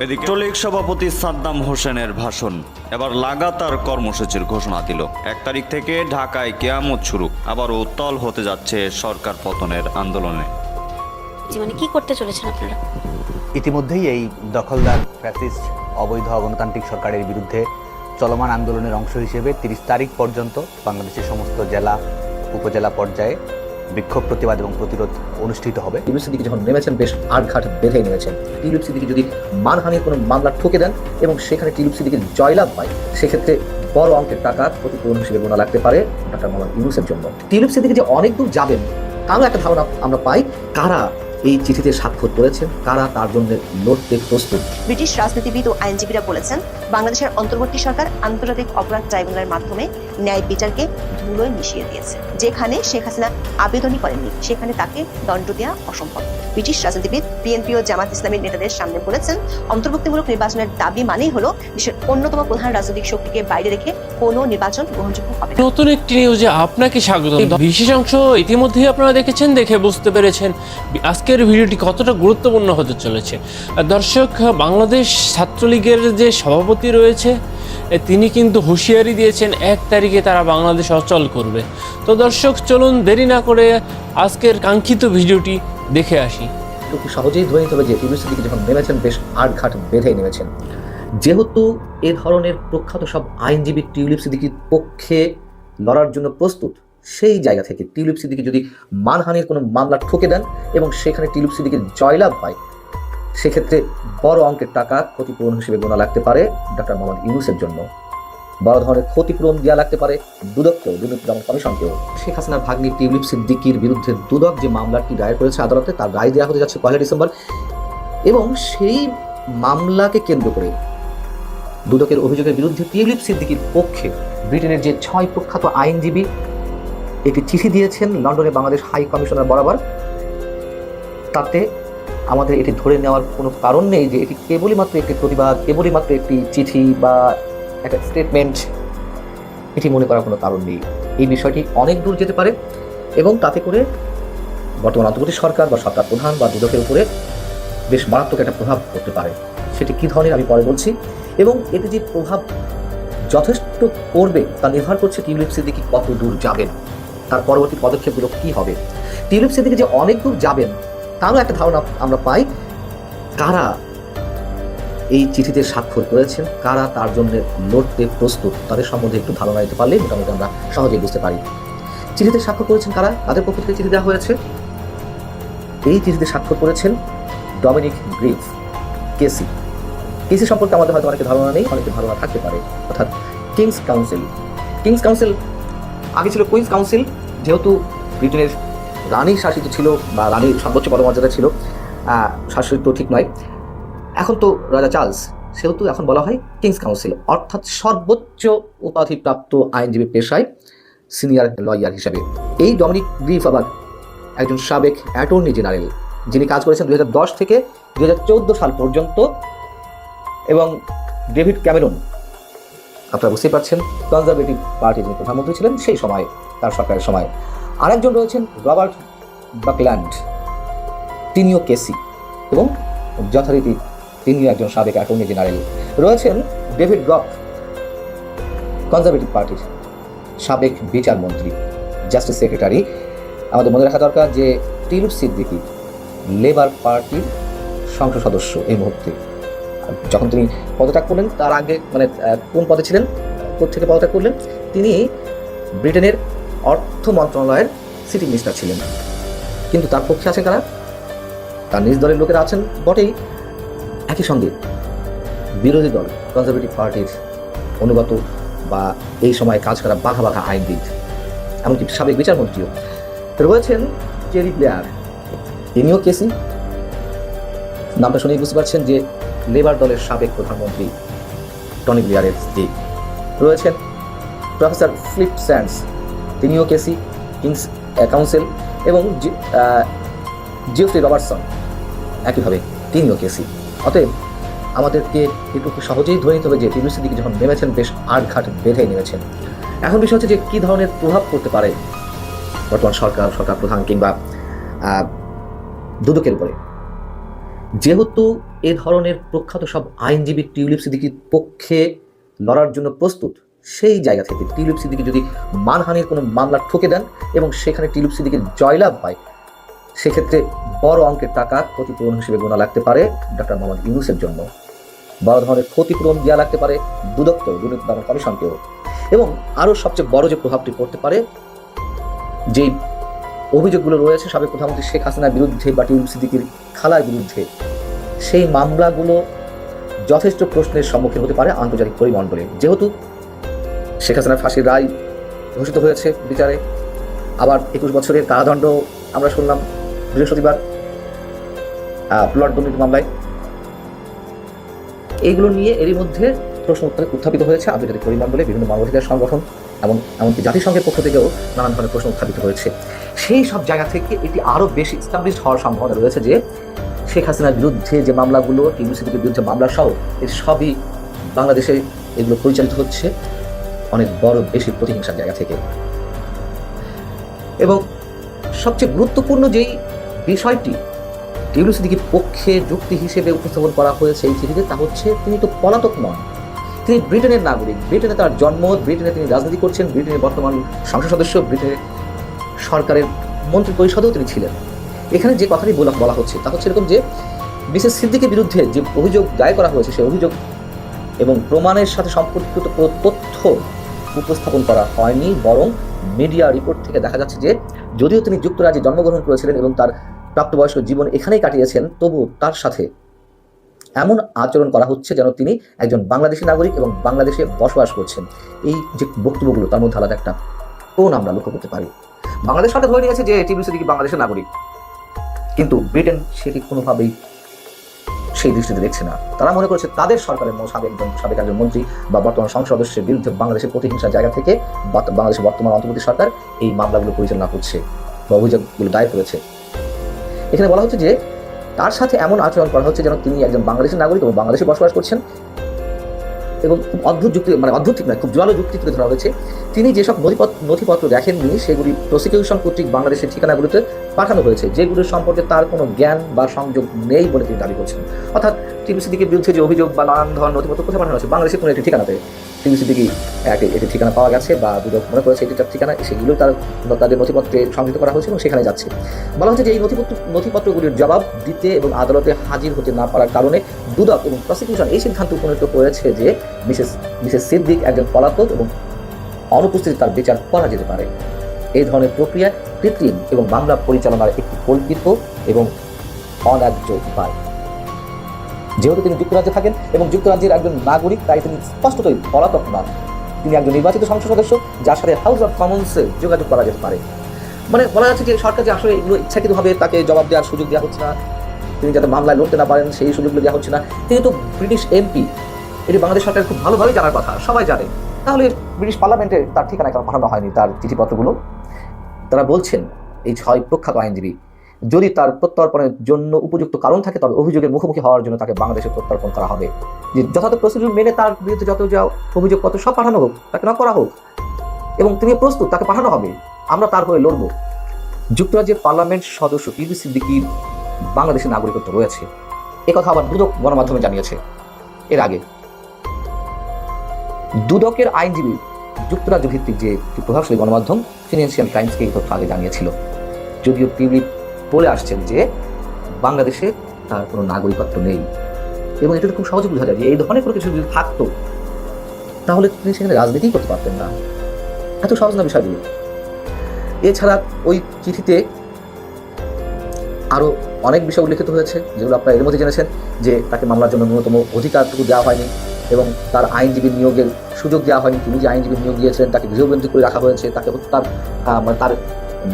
এদিকে লীগ সভাপতি সাদ্দাম হোসেনের ভাষণ, এবার লাগাতার কর্মসূচির ঘোষণা দিল। 1 তারিখ থেকে ঢাকায় কিয়ামত শুরু, আবারও উত্তাল হতে যাচ্ছে সরকার পতনের আন্দোলনে। মানে কি করতে চলেছেন আপনারা? ইতিমধ্যেই এই দখলদার ফ্যাসিস্ট অবৈধ গণতান্ত্রিক সরকারের বিরুদ্ধে চলমান আন্দোলনের অংশ হিসেবে 30 তারিখ পর্যন্ত বাংলাদেশের সমস্ত জেলা উপজেলা পর্যায়ে বিক্ষোভ প্রতিবাদ এবং প্রতিরোধ অনুষ্ঠিত হবে। টিউলিপ সিদ্দিকী যখন নেমেছেন বেশ আটঘাট বেঁধে নেমেছেন। টিউলিপ সিদ্দিকী যদি মানহানির কোনো মামলা ঠুকে দেন এবং সেখানে টিউলিপ সিদ্দিকীর জয়লাভ পায়, সেক্ষেত্রে বড় অঙ্কের টাকা ক্ষতিপূরণ হিসেবে গোনা লাগতে পারে ডক্টর মোহাম্মদ ইউনূসের জন্য। টিউলিপ সিদ্দিকী যে অনেক দূর যাবেন তারও একটা ধারণা আমরা পাই। কারা এই চিঠিতে স্বাক্ষর করেছেন, কারা তার জন্য লড়তে প্রস্তুত। ব্রিটিশ রাজনীতিবিদ ও আইনজীবীরা বলেছেন, বাংলাদেশের অন্তর্বর্তী সরকার আন্তর্জাতিক অপরাধ ট্রাইব্যুনালের মাধ্যমে ন্যায় বিচারকে ধুলোয় মিশিয়ে দিয়েছে। যেখানে শেখ হাসিনা আবেদনই করেননি, সেখানে তাকে দণ্ড দেওয়া অসম্ভব। ব্রিটিশ রাজনীতিবিদ বিএনপি ও জামাত ইসলামীর নেতাদের সামনে বলেছেন, অন্তর্ভুক্তিমূলক নির্বাচনের দাবি মানেই হলো দেশের অন্যতম প্রধান রাজনৈতিক শক্তিকে বাইরে রেখে কোনো নির্বাচন গ্রহণযোগ্য হবে। নতুন একটি নিউজে আপনাকে স্বাগত। বিশেষ অংশ ইতিমধ্যেই আপনারা দেখেছেন, দেখে বুঝতে পেরেছেন আজকের ভিডিওটি কতটা গুরুত্বপূর্ণ হতে চলেছে। দর্শক, বাংলাদেশ ছাত্রলীগের যে সভাপতি রয়েছে তিনি কিন্তু হুঁশিয়ারি দিয়েছেন 1 তারিখে তারা বাংলাদেশ অচল করবে। তো দর্শক, চলুন দেরি না করে আজকের কাঙ্ক্ষিত ভিডিওটি দেখে আসি। খুব সহজেই ধরে নিতে হবে যে টিউলিপ সিদ্দিকী যখন নেমেছেন বেশ আটঘাট বেঁধে নেমেছেন। যেহেতু এ ধরনের প্রখ্যাত সব আইনজীবী টিউলিপ সিদ্দিকীর পক্ষে লড়ার জন্য প্রস্তুত, সেই জায়গা থেকে টিউলিপ সিদ্দিকী যদি মানহানির কোনো মামলা ঠুকে দেন এবং সেখানে টিউলিপ সিদ্দিকীর জয়লাভ পায়, সেক্ষেত্রে বড় অঙ্কের টাকা ক্ষতিপূরণ হিসেবে গোনা লাগতে পারে ডক্টর মোহাম্মদ ইউনূসের জন্য। বড় ধরনের ক্ষতিপূরণ দেওয়া লাগতে পারে দুদককেও, দুর্নীতি দমন কমিশনকেও। শেখ হাসিনার ভাগ্নি টিউলিপ সিদ্দিকীর বিরুদ্ধে দুদক যে মামলাটি দায়ের করেছে আদালতে, তার রায় দেওয়া হতে যাচ্ছে 1 ডিসেম্বর। এবং সেই মামলাকে কেন্দ্র করে দুদকের অভিযোগের বিরুদ্ধে টিউলিপ সিদ্দিকীর পক্ষে ব্রিটেনের যে 6 প্রখ্যাত আইনজীবী একটি চিঠি দিয়েছেন লন্ডনে বাংলাদেশ হাই কমিশনার বরাবর। তাতে আমাদের এটি ধরে নেওয়ার কোনো কারণ নেই যে এটি কেবলই মাত্র একটি প্রতিবাদ, কেবলই মাত্র একটি চিঠি বা একটা স্টেটমেন্ট, এটি মনে করার কোনো কারণ নেই। এই বিষয়টি অনেক দূর যেতে পারে এবং তাতে করে বর্তমান অন্তর্বর্তী সরকার বা সরকার প্রধান বা দুদকের উপরে বেশ মারাত্মক একটা প্রভাব পড়তে পারে। সেটি কী ধরনের আমি পরে বলছি। এবং এতে যে প্রভাব যথেষ্ট পড়বে তা নির্ভর করছে টিউলিপ সিদ্দিকী কত দূর যাবেন, তার পরবর্তী পদক্ষেপগুলো কী হবে। টিউলিপ সিদ্দিকী যে অনেক দূর যাবেন তারও একটা ধারণা আমরা পাই। কারা এই চিঠিতে স্বাক্ষর করেছেন, কারা তার জন্য লড়তে প্রস্তুত, তাদের সম্বন্ধে একটু ধারণা দিতে পারলে মোটামুটি আমরা সহজেই বুঝতে পারি। চিঠিতে স্বাক্ষর করেছেন কারা, তাদের পক্ষ থেকে চিঠি দেওয়া হয়েছে। এই চিঠিতে স্বাক্ষর করেছেন ডমিনিক গ্রিভ, কেসি। কেসি সম্পর্কে আমাদের হয়তো অনেকে ধারণা নেই, অনেকে ধারণা থাকতে পারে। অর্থাৎ কিংস কাউন্সিল। কিংস কাউন্সিল আগে ছিল কুইন্স কাউন্সিল, যেহেতু ব্রিটেনের রানী শাসিত ছিল বা রানীর সর্বোচ্চ পদমর্যাদা ছিল, শাসিত ঠিক নয়, এখন তো রাজা চার্লস, সেহেতু এখন বলা হয় কিংস কাউন্সিল, অর্থাৎ সর্বোচ্চ উপাধিপ্রাপ্ত আইনজীবী পেশায় সিনিয়র লয়ার হিসেবে। এই ডমিনিক গ্রিভ আবার একজন সাবেক অ্যাটর্নি জেনারেল, যিনি কাজ করেছেন 2010 থেকে 2014 সাল পর্যন্ত। এবং ডেভিড ক্যামেরন, আপনারা বুঝতেই পারছেন, কনজারভেটিভ পার্টির যিনি প্রধানমন্ত্রী ছিলেন সেই সময়, তার সরকারের সময়। আরেকজন রয়েছেন রবার্ট বাকল্যান্ড, তিনিও কেসি এবং যথারীতি তিনিও একজন সাবেক অ্যাটর্নি জেনারেল। রয়েছেন ডেভিড রক, কনজারভেটিভ পার্টির সাবেক বিচারমন্ত্রী, জাস্টিস সেক্রেটারি। আমাদের মনে রাখা দরকার যে টিউলিপ সিদ্দিকী লেবার পার্টির সংসদ সদস্য এই মুহূর্তে। যখন তিনি পদত্যাগ করলেন তার আগে কোন পদে ছিলেন, কোথা থেকে পদত্যাগ করলেন, তিনি ব্রিটেনের অর্থ মন্ত্রণালয়ের সিটি মিনিস্টার ছিলেন। কিন্তু তার পক্ষে আছেন কারা, তার নিজ দলের লোকেরা আছেন বটেই, একই সঙ্গে বিরোধী দল কনজারভেটিভ পার্টির অনুগত বা এই সময় কাজ করা বাঘা বাঘা আইনবিদ, এমনকি সাবেক বিচারমন্ত্রীও রয়েছেন। চেরি ব্লেয়ার, তিনিও কেসি। নামটা শুনেই বুঝতে পারছেন যে লেবার দলের সাবেক প্রধানমন্ত্রী টনি ব্লেয়ারের স্ত্রী। রয়েছেন প্রফেসর ফিলিপ স্যান্ডস, তিনিও কেসি, কিংস কাউন্সিল। এবং জেফ্রি রবার্টসন একইভাবে তিনিও কেসি। অতএব আমাদেরকে একটু সহজেই ধরে নিতে হবে যে টিউলিপ সিদ্দিকী যখন নেমেছেন বেশ আটঘাট বেঁধে নেমেছেন। এখন বিষয় হচ্ছে যে কী ধরনের প্রভাব পড়তে পারে বর্তমান সরকার, সরকার প্রধান কিংবা দুদকের উপরে। যেহেতু এ ধরনের প্রখ্যাত সব আইনজীবী টিউলিপ সিদ্দিকীর পক্ষে লড়ার জন্য প্রস্তুত, সেই জায়গা থেকে টিউলিপ সিদ্দিকী যদি মানহানির কোনো মামলা ঠুকে দেন এবং সেখানে টিউলিপ সিদ্দিকীর জয়লাভ হয়, সেক্ষেত্রে বড় অঙ্কের টাকা ক্ষতিপূরণ হিসেবে গোনা লাগতে পারে ডক্টর মোহাম্মদ ইউনূসের জন্য, বড় ধরনের ক্ষতিপূরণ দেওয়া লাগতে পারে দুদককেও, দুর্নীতি দমন কমিশনকেও, এবং আরও সবচেয়ে বড় যে প্রভাবটি পড়তে পারে, যেই অভিযোগগুলো রয়েছে সাবেক প্রধানমন্ত্রী শেখ হাসিনার বিরুদ্ধে বা টিউলিপ সিদ্দিকীর খালার বিরুদ্ধে, সেই মামলাগুলো যথেষ্ট প্রশ্নের সম্মুখীন হতে পারে আন্তর্জাতিক পরিমণ্ডলে। যেহেতু শেখ হাসিনার ফাঁসির রায় ঘোষিত হয়েছে বিচারে, আবার 21 বছরের কারাদণ্ড আমরা শুনলাম বৃহস্পতিবার প্লট দুর্নীতি মামলায়। এইগুলো নিয়ে এরই মধ্যে প্রশ্ন উত্থাপিত হয়েছে আন্তর্জাতিক পরিমণ্ডলে, বিভিন্ন মানবাধিকার সংগঠন এমনকি জাতিসংঘের পক্ষ থেকেও নানান ধরনের প্রশ্ন উত্থাপিত হয়েছে। সেই সব জায়গা থেকে এটি আরও বেশি এস্টাবলিশড হওয়ার সম্ভাবনা রয়েছে যে শেখ হাসিনার বিরুদ্ধে যে মামলাগুলো, টিউলিপ সিদ্দিকীর বিরুদ্ধে মামলা সহ এর সবই বাংলাদেশে এগুলো পরিচালিত হচ্ছে অনেক বড় বেশি প্রতিহিংসার জায়গা থেকে। এবং সবচেয়ে গুরুত্বপূর্ণ যেই বিষয়টি টিউলিপ সিদ্দিকীর পক্ষে যুক্তি হিসেবে উপস্থাপন করা হয়েছে এই চিঠিতে, তা হচ্ছে তিনি তো পলাতক নন, তিনি ব্রিটেনের নাগরিক, ব্রিটেনে তার জন্ম, ব্রিটেনে তিনি রাজনীতি করছেন, ব্রিটেনের বর্তমান সংসদ সদস্য, ব্রিটেনের সরকারের মন্ত্রী পরিষদেও তিনি ছিলেন। এখানে যে কথাটি বলা হচ্ছে তা হচ্ছে এরকম যে মিসেস সিদ্দিকীর বিরুদ্ধে যে অভিযোগ দায়ের করা হয়েছে, সেই অভিযোগ এবং প্রমাণের সাথে সম্পর্কিত কোনো তথ্য উপস্থাপন করা হয়নি, বরং মিডিয়া রিপোর্ট থেকে দেখা যাচ্ছে যে যদিও তিনি যুক্তরাজ্যে জন্মগ্রহণ করেছিলেন এবং তার প্রাপ্তবয়স্ক জীবন এখানেই কাটিয়েছেন, তবু তার সাথে এমন আচরণ করা হচ্ছে যেন তিনি একজন বাংলাদেশি নাগরিক এবং বাংলাদেশে বসবাস করছেন। এই যে বক্তব্যগুলো, তার মধ্যে আলাদা একটা টোন আমরা লক্ষ্য করতে পারি। বাংলাদেশ সরকার ধরে নিয়েছে যে টিউলিপ সিদ্দিকী বাংলাদেশের নাগরিক, কিন্তু ব্রিটেন সেটি কোনোভাবেই সেই দৃষ্টিতে দেখছে না। তারা মনে করছে তাদের সরকারের সাবেক একজন মন্ত্রী বা বর্তমান সংসদ সদস্যের বিরুদ্ধে বাংলাদেশের প্রতিহিংসার জায়গা থেকে বাংলাদেশের বর্তমান অন্তর্বর্তী সরকার এই মামলাগুলো পরিচালনা করছে বা অভিযোগগুলো দায়ের করেছে। এখানে বলা হচ্ছে যে তার সাথে এমন আচরণ করা হচ্ছে যেন তিনি একজন বাংলাদেশি নাগরিক এবং বাংলাদেশে বসবাস করছেন, এবং খুব অদ্ভুত যুক্তি, মানে অদ্ভুত ঠিক নয়, খুব জোরালো যুক্তি তুলে ধরা হয়েছে। তিনি যেসব নথিপত্র দেখেননি সেগুলি প্রসিকিউশন কর্তৃক বাংলাদেশের ঠিকানাগুলোতে পাঠানো হয়েছে, যেগুলোর সম্পর্কে তার কোনো জ্ঞান বা সংযোগ নেই বলে তিনি দাবি করছেন। অর্থাৎ টিউলিপ সিদ্দিকীর বিরুদ্ধে যে অভিযোগ বা নানান ধরনের নথিপত্র কোথায় পাঠানো হয়েছে, বাংলাদেশের কোনো একটি ঠিকানাতে টিউলিপ সিদ্দিকী একটি ঠিকানা পাওয়া গেছে বা দুদক মনে করেছে এটি তার ঠিকানা, সেগুলো তাদের নথিপত্রে সংযুক্ত করা হয়েছে এবং সেখানে যাচ্ছে। বলা হচ্ছে যে এই নথিপত্রগুলির জবাব দিতে এবং আদালতে হাজির হতে না পারার কারণে দুদক এবং প্রসিকিউশন এই সিদ্ধান্ত উপনীত করেছে যে মিসেস সিদ্দিক একজন পলাতক এবং অনুপস্থিতি তার বিচার করা যেতে পারে। এই ধরনের প্রক্রিয়া কৃত্রিম এবং মামলা পরিচালনার একটি কল্পিত এবং অন্যায্য উপায়। যেহেতু তিনি যুক্তরাজ্যে থাকেন এবং যুক্তরাজ্যের একজন নাগরিক, তাই তিনি স্পষ্টতই পলাতক নন। তিনি একজন নির্বাচিত সংসদ সদস্য যার সাথে হাউস অব কমন্সে যোগাযোগ করা যেতে পারে। মানে বলা যাচ্ছে যে সরকার যে আসলে এগুলো ইচ্ছাকৃতভাবে তাকে জবাব দেওয়ার সুযোগ দেওয়া হচ্ছে না, তিনি যাতে মামলায় লড়তে না পারেন সেই সুযোগগুলো দেওয়া হচ্ছে না। তিনি তো ব্রিটিশ এমপি, এটি বাংলাদেশ সরকার খুব ভালোভাবেই জানার কথা, সবাই জানে। তাহলে ব্রিটিশ পার্লামেন্টে তার ঠিকানা কেন পাঠানো হয়নি তার চিঠিপত্রগুলো? তারা বলছেন এই 6 প্রখ্যাত আইনজীবী, যদি তার প্রত্যর্পণের জন্য উপযুক্ত কারণ থাকে তবে অভিযোগের মুখোমুখি হওয়ার জন্য তাকে বাংলাদেশে প্রত্যর্পণ করা হবে। যে যথাযথ প্রসিডিউর মেনে তার বিরুদ্ধে যত যা অভিযোগপত্র সব পাঠানো হোক, তাকে না করা হোক, এবং তিনি প্রস্তুত, তাকে পাঠানো হবে, আমরা তার হয়ে লড়ব। যুক্তরাজ্যের পার্লামেন্ট সদস্য টিউলিপ সিদ্দিকীর বাংলাদেশের নাগরিকত্ব রয়েছে, একথা আবার দুদক গণমাধ্যমে জানিয়েছে। এর আগে দুদকের আইনজীবী যুক্তরাজ্য ভিত্তিক যে প্রভাবশালী গণমাধ্যম ফিনান্সিয়াল টাইমসকে এই তথ্য আগে জানিয়েছিল। যদিও টিউলিপ বলে আসছেন যে বাংলাদেশে তার কোনো নাগরিকত্ব নেই, এবং এটা খুব সহজে বোঝা যায় যে এই ধরনের কোনো কিছু যদি থাকতো তাহলে তিনি সেখানে রাজনীতি করতে পারতেন না। এত সহজ না বিষয়গুলো। এছাড়া ওই চিঠিতে আরও অনেক বিষয় উল্লেখিত হয়েছে যেগুলো আপনারা এর মধ্যে জেনেছেন, যে তাকে মামলার জন্য ন্যূনতম অধিকারটুকু দেওয়া হয়নি এবং তার আইনজীবী নিয়োগের সুযোগ দেওয়া হয়নি। তিনি যে আইনজীবী নিয়োগ দিয়েছিলেন তাকে গৃহবন্দী করে রাখা হয়েছে, তাকে তার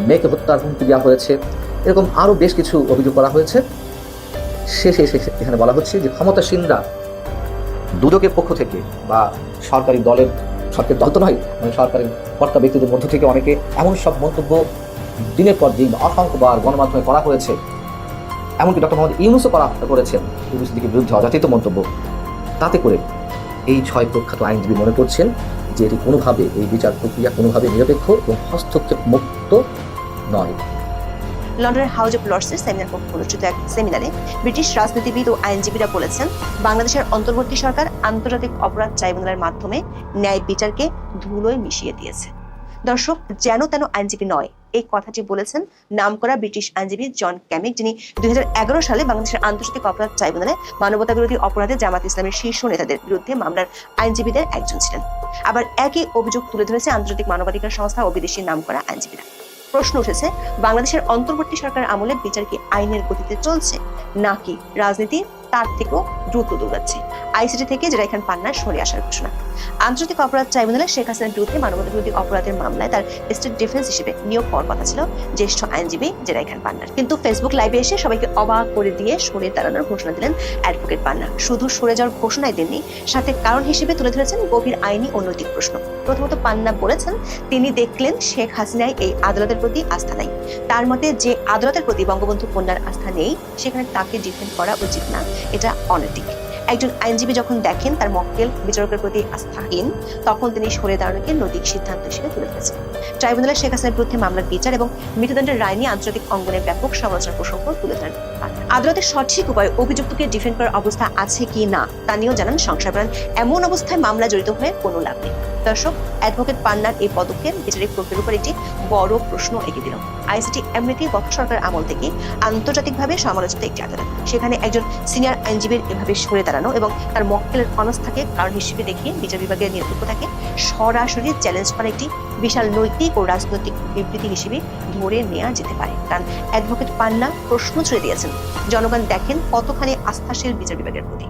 মেয়েকে হত্যার হুমকি দেওয়া হয়েছে, এরকম আরও বেশ কিছু অভিযোগ করা হয়েছে। শেষে এখানে বলা হচ্ছে যে ক্ষমতাসীনরা দুদকের পক্ষ থেকে বা সরকারি দল তো নয়, মানে সরকারের কর্তা ব্যক্তিদের মধ্য থেকে অনেকে এমন সব মন্তব্য দিনের পর দিন অসংখ্যবার গণমাধ্যমে করা হয়েছে, এমনকি ডক্টর মোহাম্মদ ইউনূসও করেছেন টিউলিপ সিদ্দিকীর বিরুদ্ধে অযাচিত মন্তব্য। তাতে করে এই 6 প্রখ্যাত আইনজীবী মনে করছেন যে এটি কোনোভাবে, এই বিচার প্রক্রিয়া কোনোভাবে নিরপেক্ষ এবং হস্তক্ষেপ মুক্ত নয়। লন্ডনের হাউস অব লর্ডসের সেমিনার কক্ষে অনুষ্ঠিত এক সেমিনারে ব্রিটিশ রাজনীতিবিদ ও আইনজীবীরা বলেছেন, বাংলাদেশের অন্তর্বর্তী সরকার আন্তর্জাতিক অপরাধ ট্রাইব্যুনালের মাধ্যমে ন্যায় বিচারকে ধুলোয় মিশিয়ে দিয়েছে। দর্শক, যেন তেন আইনজীবী নয়, এই কথাটি বলেছেন নামকরা ব্রিটিশ আইনজীবী জন ক্যামিক, যিনি 2011 সালে বাংলাদেশের আন্তর্জাতিক অপরাধ ট্রাইব্যুনালে মানবতা বিরোধী অপরাধে জামাত ইসলামের শীর্ষ নেতাদের বিরুদ্ধে মামলার আইনজীবীদের একজন ছিলেন। আবার একই অভিযোগ তুলে ধরেছে আন্তর্জাতিক মানবাধিকার সংস্থা ও বিদেশি নামকরা আইনজীবীরা। প্রশ্ন উঠেছে, বাংলাদেশের অন্তর্বর্তী সরকার আমলে বিচার কি আইনের গতিতে চলছে, নাকি রাজনীতি তার থেকেও দ্রুত দৌড়াচ্ছে? আইসিটি থেকে জেরা খান পান্নার সরে আসার ঘোষণা। আন্তর্জাতিক অপরাধ ট্রাইব্যুনালে শেখ হাসিনার বিরুদ্ধে মানবতা বিরোধী অপরাধের মামলায় তার স্টেট ডিফেন্স হিসেবে নিয়োগ পাওয়ার কথা ছিল জ্যেষ্ঠ আইনজীবী জেরা খান পান্নার, কিন্তু ফেসবুক লাইভে এসে সবাইকে অবাক করে দিয়ে সরে দাঁড়ানোর ঘোষণা দিলেন অ্যাডভোকেট পান্না। শুধু সরে যাওয়ার ঘোষণাই দেননি, সাথে কারণ হিসেবে তুলে ধরেছেন গভীর আইনি ও নৈতিক প্রশ্ন। প্রথমত পান্না বলেছেন, তিনি দেখলেন শেখ হাসিনায় এই আদালতের প্রতি আস্থা নাই। তার মতে, যে আদালতের প্রতি বঙ্গবন্ধু কন্যার আস্থা নেই, সেখানে তাকে ডিফেন্ড করা উচিত না, এটা অনৈতিক। একজন আইনজীবী যখন দেখেন তার মক্কেল বিচারকের প্রতি আস্থাহীন, তখন তিনি সরে দাঁড়ানোকে নৈতিক সিদ্ধান্ত হিসেবে তুলে ধরেছেন। ট্রাইব্যুনালে শেখ হাসিনার বিরুদ্ধে মামলার বিচার এবং মৃত্যুদণ্ডের রায় নিয়ে আন্তর্জাতিক অঙ্গনে ব্যাপক সমালোচনার প্রসঙ্গ তুলে ধরেন। আদালতের সঠিক উপায়ে অভিযুক্তকে ডিফেন্ড করার অবস্থা আছে কি না তা নিয়েও জানান সংশয় প্রধান, এমন অবস্থায় মামলা জড়িত হয়ে কোনো লাভ নেই। দর্শক, অ্যাডভোকেট পান্নার এই পদক্ষেপ বিচারিক প্রক্রিয়ার উপর একটি বড় প্রশ্ন এঁকে দিল। আইসিটি এমনিতেই গত সরকার আমল থেকে আন্তর্জাতিকভাবে সমালোচিত একটি আদালত, সেখানে একজন সিনিয়র আইনজীবীর এভাবে সরে দাঁড়ানো এবং তার মক্কেলের অনাস্থাকে কারণ হিসেবে দেখিয়ে বিচার বিভাগের নিরপেক্ষতাকে সরাসরি চ্যালেঞ্জ করা একটি বিশাল নৈতিক ও রাজনৈতিক বিবৃতি হিসেবে ধরে নেওয়া যেতে পারে। কারণ অ্যাডভোকেট পান্না প্রশ্ন ছুড়ে দিয়েছেন, জনগণ দেখেন কতখানি আস্থাশীল বিচার বিভাগের প্রতি।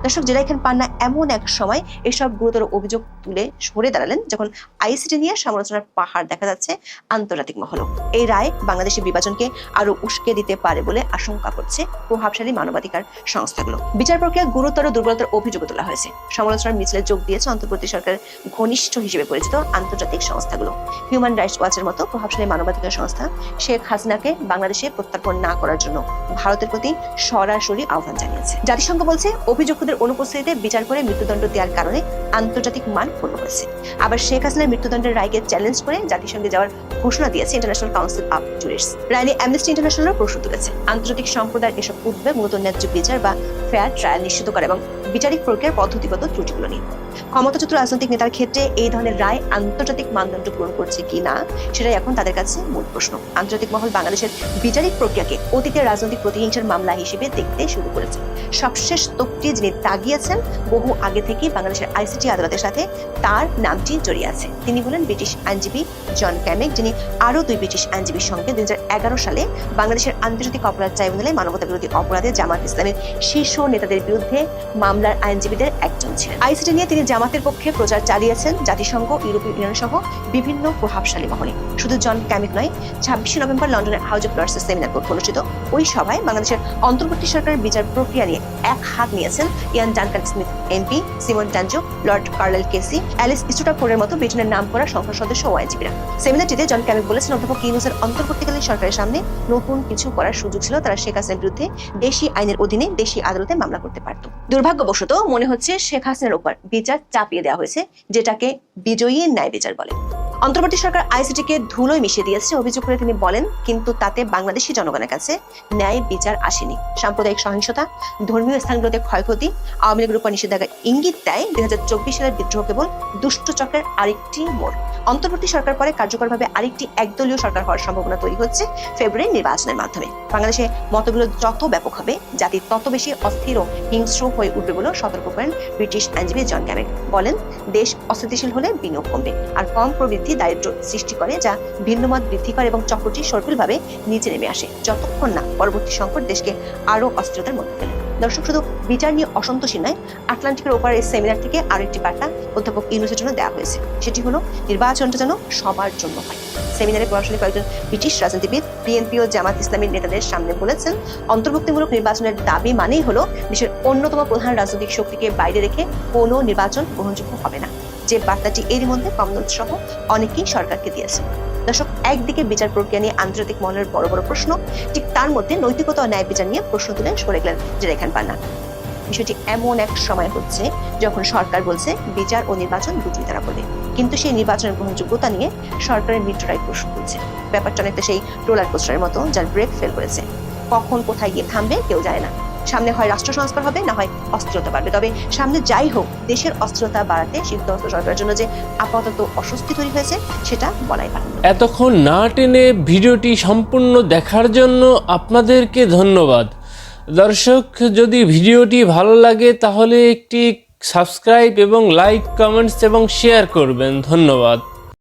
দর্শক, জেরা খান পান্না এমন এক সময় এসব গুরুতর অভিযোগ তুলে সরে দাঁড়ালেন যখন আইসিটি নিয়ে সমালোচনার পাহাড় দেখা যাচ্ছে আন্তর্জাতিক মহল। এই রায় বাংলাদেশের বিভাজনকে আরো উস্কে দিতে পারে বলে আশঙ্কা করছে প্রভাবশালী মানবাধিকার সংস্থাগুলো। বিচার প্রক্রিয়া গুরুতর দুর্বলতার অভিযোগ তোলা হয়েছে। সমালোচনার মিছিলে যোগ দিয়েছে অন্তর্বর্তী সরকারের ঘনিষ্ঠ হিসেবে পরিচিত আন্তর্জাতিক সংস্থাগুলো। হিউম্যান রাইটস ওয়াচের মতো প্রভাবশালী মানবাধিকার সংস্থা শেখ হাসিনাকে বাংলাদেশে প্রত্যার্পণ না করার জন্য ভারতের প্রতি সরাসরি আহ্বান জানিয়েছে। জাতিসংঘ বলছে, অভিযুক্তদের অনুপস্থিতিতে বিচার করে মৃত্যুদণ্ড দেওয়ার কারণে আন্তর্জাতিক মান পূর্ণ হয়েছে। আবার শেখ হাসিনার মৃত্যুদণ্ডের রায়কে চ্যালেঞ্জ করে জাতিসংঘে যাওয়ার ঘোষণা দিয়েছে ইন্টারন্যাশনাল কাউন্সিল অফ জুরিস্টস। রায় নিয়ে অ্যামনেস্টি ইন্টারন্যাশনাল প্রশ্ন তুলেছে। আন্তর্জাতিক সম্প্রদায়ের এসব উদ্বেগ মূলত ন্যায্য বিচার বা ফেয়ার ট্রায়াল নিশ্চিত করে এবং বিচারিক প্রক্রিয়ার পদ্ধতিগত ত্রুটিগুলো নিয়ে। ক্ষমতাচ্যুত রাজনৈতিক নেতার ক্ষেত্রে এই ধরনের রায় আন্তর্জাতিক মানদণ্ড পূরণ করছে কি না, সেটাই এখন তাদের কাছে মূল প্রশ্ন। আন্তর্জাতিক মহল বাংলাদেশের বিচারিক প্রক্রিয়াকে অতীতের রাজনৈতিক প্রতিহিংসার মামলা হিসেবে দেখতে শুরু করেছে। সবশেষ তোপটি যিনি তাগিয়েছেন, বহু আগে থেকেই বাংলাদেশের আইসিটি আদালতের সাথে তার নামটি জড়িয়ে আছে। তিনি হলেন ব্রিটিশ আইনজীবী জন ক্যামিক, যিনি আরো 2 ব্রিটিশ আইনজীবীর সঙ্গে 2011 সালে বাংলাদেশের আন্তর্জাতিক অপরাধ ট্রাইব্যুনালে মানবতা বিরোধী অপরাধে জামাত ইসলামের শীর্ষ নেতাদের বিরুদ্ধে মামলার আইনজীবীদের একজন ছিলেন। আইসিটি নিয়ে তিনি জামাতের পক্ষে প্রচার চালিয়েছেন জাতিসংঘ, ইউরোপীয় ইউনিয়ন সহ বিভিন্ন প্রভাবশালী মহলে। শুধু জন ক্যামিক নয়, 26 নভেম্বর লন্ডনের হাউস অব লর্ডসের সেমিনার কক্ষে অনুষ্ঠিত ওই সভায় বাংলাদেশের অন্তর্বর্তী সরকারের বিচার প্রক্রিয়া নিয়ে এক হাত নিয়েছেন ইয়ান ডানকান স্মিথ এমপি, সিমন টানজো, লর্ড কার্লেল কেসি, অ্যালিস স্টুটারফোর্ডের মতো ব্রিটেনের নাম করা সংসদ সদস্য ও আইনজীবীরা। সেমিনারটিতে জন ক্যামিক বলেছেন, অধ্যাপক ইউনূসের অন্তর্বর্তীকালীন সরকারের সামনে নতুন কিছু করার সুযোগ ছিল। তারা শেখ হাসিনার বিরুদ্ধে দেশি আইনের অধীনে দেশি আদালতে মামলা করতে পারত। দুর্ভাগ্যবশত মনে হচ্ছে শেখ হাসিনার উপর বিচার চাপিয়ে দেওয়া হয়েছে, যেটাকে বিজয়ী ন্যায় বিচার বলে। অন্তর্বর্তী সরকার আইসিটিকে ধুলোয় মিশিয়ে দিয়েছে অভিযোগ করে তিনি বলেন, কিন্তু তাতে বাংলাদেশি জনগণের কাছে ন্যায় বিচার আসেনি। সাম্প্রদায়িক সহিংসতা, ধর্মীয় স্থানগুলোতে ক্ষয়ক্ষতি, আওয়ামী লীগের উপর নিষেধাজ্ঞার ইঙ্গিত দেয় 2024 সালের বিদ্রোহ কেবল দুষ্ট চক্রের আরেকটি মোড়। অন্তর্বর্তী সরকার পরে কার্যকরভাবে আরেকটি একদলীয় সরকার হওয়ার সম্ভাবনা তৈরি হচ্ছে ফেব্রুয়ারি নির্বাচনের মাধ্যমে। বাংলাদেশে মতবিরোধ যত ব্যাপক হবে, জাতি তত বেশি অস্থির ও হিংস্র হয়ে উঠবে বলে সতর্ক করেন ব্রিটিশ আইনজীবী জন ক্যামিক। বলেন, দেশ অস্থিতিশীল হলে বিনিয়োগ কমবে, আর কম প্রবৃদ্ধি দারিদ্র সৃষ্টি করে, যা ভিন্নমত বৃদ্ধি করে এবং চক্রটি সর্পিলভাবে নিচে নেমে আসে, যতক্ষণ না পরবর্তী সংকট দেশকে আরো অস্থিরতার মধ্যে ফেলে। দর্শক, শুধু বিচার নিয়ে অসন্তোষী নয়, আটলান্টিকের ওপারে এই সেমিনার থেকে আরেকটি বার্তা অধ্যাপক ইউনূসের জন্য দেওয়া হয়েছে। সেটি হলো, নির্বাচনটা যেন সবার জন্য হয়। সেমিনারে প্রভাবশালী কয়েকজন ব্রিটিশ রাজনীতিবিদ বিএনপি ও জামাত ইসলামীর নেতাদের সামনে বলেছেন, অন্তর্ভুক্তিমূলক নির্বাচনের দাবি মানেই হলো দেশের অন্যতম প্রধান রাজনৈতিক শক্তিকে বাইরে রেখে কোনো নির্বাচন গ্রহণযোগ্য হবে না। যে বার্তাটি এরই মধ্যে কমনওয়েলথ সহ অনেকেই সরকারকে দিয়েছে। দর্শক, একদিকে বিচার প্রক্রিয়া নিয়ে আন্তর্জাতিক মহলের বড় বড় প্রশ্ন, ঠিক তার মধ্যে নৈতিকতা ও ন্যায় বিচার নিয়ে প্রশ্ন তুলে সরে গেলেন জেরা খান পান্না। বিষয়টি এমন এক সময় হচ্ছে যখন সরকার বলছে বিচার ও নির্বাচন দুটোই তারা বলে, কিন্তু সেই নির্বাচনের গ্রহণযোগ্যতা নিয়ে সরকারের মৃত্যুটাই প্রশ্ন তুলছে। ব্যাপারটা অনেকটা সেই রোলার কোস্টারের মতো, যার ব্রেক ফেল করেছে। কখন কোথায় গিয়ে থামবে কেউ জানে না। সামনে হয় রাষ্ট্র সংস্কার হবে, না হয় অস্থিরতা বাড়বে। তবে সামনে যাই হোক, দেশের অস্থিরতা বাড়াতে সিদ্ধান্ত সরকারের জন্য যে আপাতত অস্বস্তি তৈরি হয়েছে সেটা বলাই পারে। এতক্ষণ না টেনে ভিডিওটি সম্পূর্ণ দেখার জন্য আপনাদেরকে ধন্যবাদ। দর্শক, যদি ভিডিওটি ভালো লাগে তাহলে একটি সাবস্ক্রাইব এবং লাইক, কমেন্টস এবং শেয়ার করবেন। ধন্যবাদ।